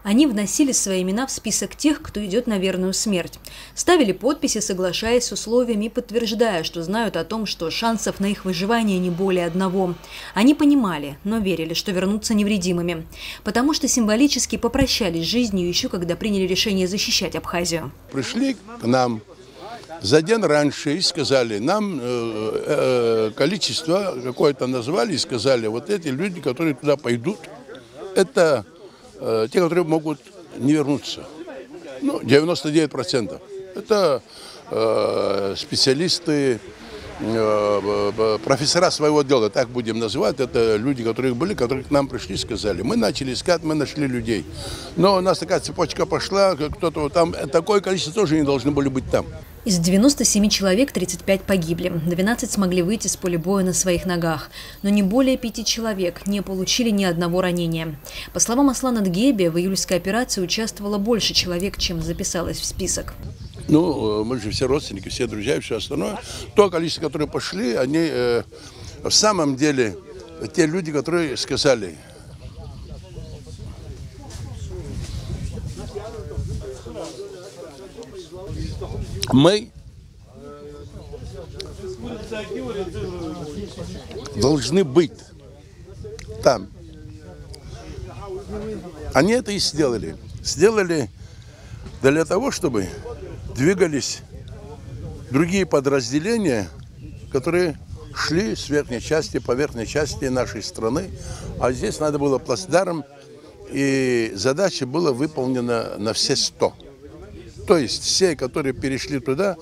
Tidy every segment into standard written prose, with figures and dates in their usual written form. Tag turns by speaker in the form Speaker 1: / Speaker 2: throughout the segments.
Speaker 1: Они вносили свои имена в список тех, кто идет на верную смерть. Ставили подписи, соглашаясь с условиями и подтверждая, что знают о том, что шансов на их выживание не более одного. Они понимали, но верили, что вернутся невредимыми, потому что символически попрощались с жизнью еще когда приняли решение защищать Абхазию.
Speaker 2: Пришли к нам за день раньше и сказали, нам количество какое-то назвали и сказали, вот эти люди, которые туда пойдут, это те, которые могут не вернуться. Ну, 99%. Это специалисты, профессора своего дела, так будем называть. Это люди, которые были, которые к нам пришли и сказали. Мы начали искать, мы нашли людей. Но у нас такая цепочка пошла, кто-то там, такое количество тоже не должны были быть там.
Speaker 1: Из 97 человек 35 погибли, 12 смогли выйти с поля боя на своих ногах, но не более 5 человек не получили ни одного ранения. По словам Аслана Дгебе, в июльской операции участвовало больше человек, чем записалось в список.
Speaker 2: Ну, мы же все родственники, все друзья и все остальное. То количество, которые пошли, они в самом деле те люди, которые сказали, мы должны быть там. Они это и сделали. Сделали для того, чтобы двигались другие подразделения, которые шли с верхней части по верхней части нашей страны. А здесь надо было плацдарм, и задача была выполнена на все 100. То есть все, которые перешли туда,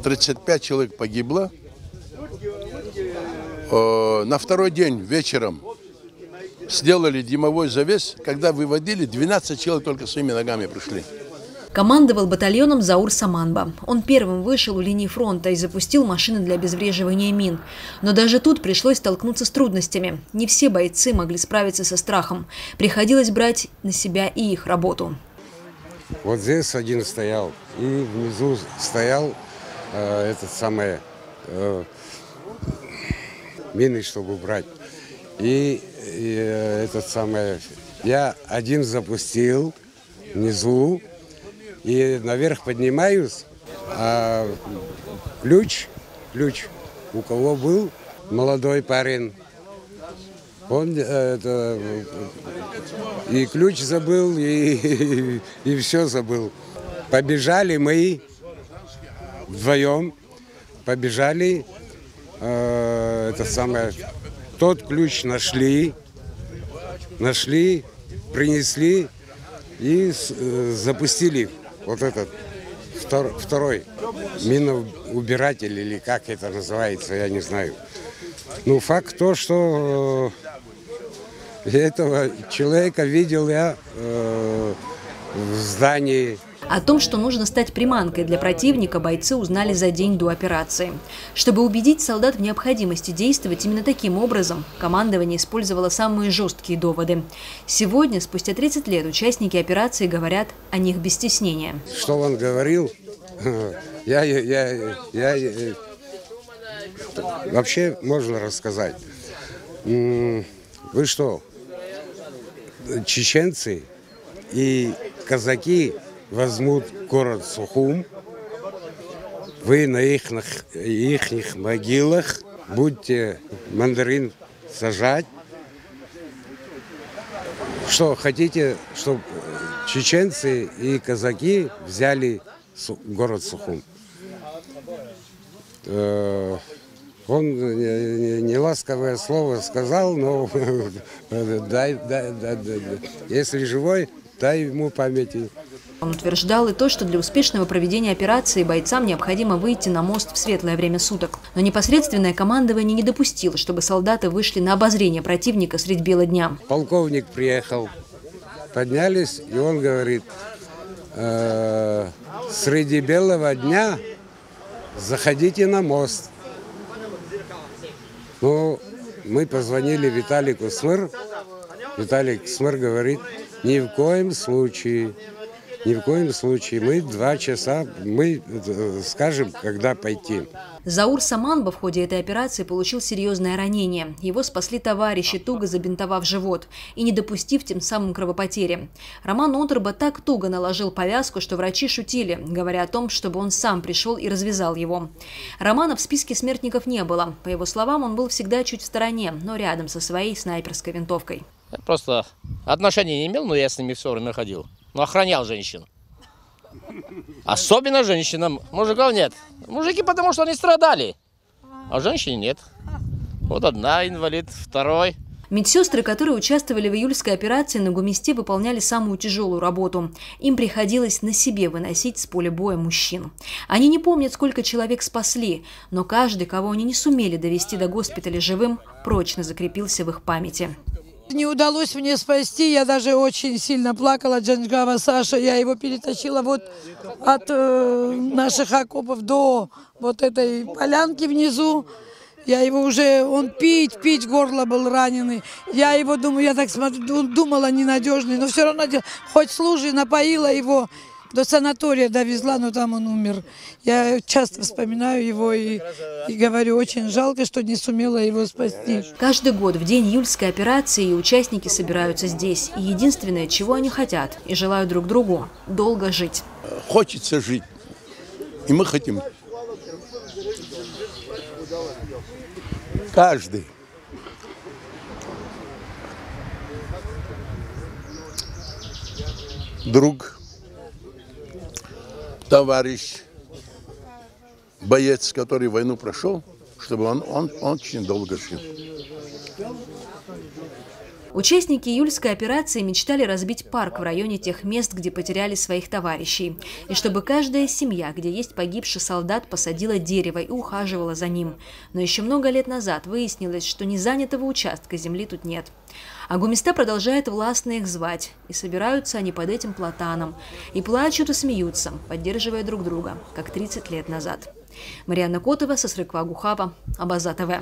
Speaker 2: 35 человек погибло. На второй день вечером сделали дымовой завес, когда выводили, 12 человек только своими ногами пришли.
Speaker 1: Командовал батальоном Заур Саманба. Он первым вышел у линии фронта и запустил машины для обезвреживания мин. Но даже тут пришлось столкнуться с трудностями. Не все бойцы могли справиться со страхом. Приходилось брать на себя и их работу.
Speaker 3: Вот здесь один стоял, и внизу стоял мины, чтобы брать. Я один запустил внизу, и наверх поднимаюсь, а ключ у кого был, молодой парень, он и ключ забыл, и все забыл. Побежали мы вдвоем, побежали, тот ключ нашли, принесли и запустили вот этот второй миноубиратель, или как это называется, я не знаю. Ну, факт то, что этого человека видел я в здании.
Speaker 1: О том, что нужно стать приманкой для противника, бойцы узнали за день до операции. Чтобы убедить солдат в необходимости действовать именно таким образом, командование использовало самые жесткие доводы. Сегодня, спустя 30 лет, участники операции говорят о них без стеснения.
Speaker 3: Что он говорил? Вообще можно рассказать. Вы что, чеченцы и казаки возьмут город Сухум, вы на их могилах будете мандарин сажать. Что, хотите, чтобы чеченцы и казаки взяли город Сухум? Он не ласковое слово сказал, но если живой, дай ему памяти.
Speaker 1: Он утверждал и то, что для успешного проведения операции бойцам необходимо выйти на мост в светлое время суток. Но непосредственное командование не допустило, чтобы солдаты вышли на обозрение противника средь бела дня.
Speaker 3: Полковник приехал, поднялись, и он говорит, среди белого дня заходите на мост. Ну, мы позвонили Виталику Смыр. Виталик Смыр говорит, ни в коем случае Ни в коем случае. Мы 2 часа, мы скажем, когда пойти.
Speaker 1: Заур Саманба в ходе этой операции получил серьезное ранение. Его спасли товарищи, туго забинтовав живот и не допустив тем самым кровопотери. Роман Отрба так туго наложил повязку, что врачи шутили, говоря о том, чтобы он сам пришел и развязал его. Романа в списке смертников не было. По его словам, он был всегда чуть в стороне, но рядом со своей снайперской винтовкой.
Speaker 4: Я просто отношения не имел, но я с ними все время ходил. Но охранял женщин. Особенно женщинам. Мужиков нет. Мужики, потому что они страдали. А женщин нет. Вот одна инвалид, второй.
Speaker 1: Медсестры, которые участвовали в июльской операции на Гумисте, выполняли самую тяжелую работу. Им приходилось на себе выносить с поля боя мужчин. Они не помнят, сколько человек спасли, но каждый, кого они не сумели довести до госпиталя живым, прочно закрепился в их памяти.
Speaker 5: Не удалось мне спасти, я даже очень сильно плакала. Джанджгава Саша, я его перетащила вот от наших окопов до вот этой полянки внизу. Я его уже, он пить, горло был раненый. Я его, думаю, я так смотрю, думала ненадежный, но все равно, хоть с лужи напоила его, до санатория довезла, но там он умер. Я часто вспоминаю его и говорю, очень жалко, что не сумела его спасти.
Speaker 1: Каждый год в день июльской операции участники собираются здесь. И единственное, чего они хотят и желают друг другу – долго жить.
Speaker 2: Хочется жить. И мы хотим. Каждый. Друг, товарищ, боец, который войну прошел, чтобы он очень долго жил.
Speaker 1: Участники июльской операции мечтали разбить парк в районе тех мест, где потеряли своих товарищей. И чтобы каждая семья, где есть погибший солдат, посадила дерево и ухаживала за ним. Но еще много лет назад выяснилось, что незанятого участка земли тут нет. А Гумиста продолжает властно их звать. И собираются они под этим платаном. И плачут и смеются, поддерживая друг друга, как 30 лет назад. Марьяна Котова, Сосрыква Гухава, Абаза ТВ.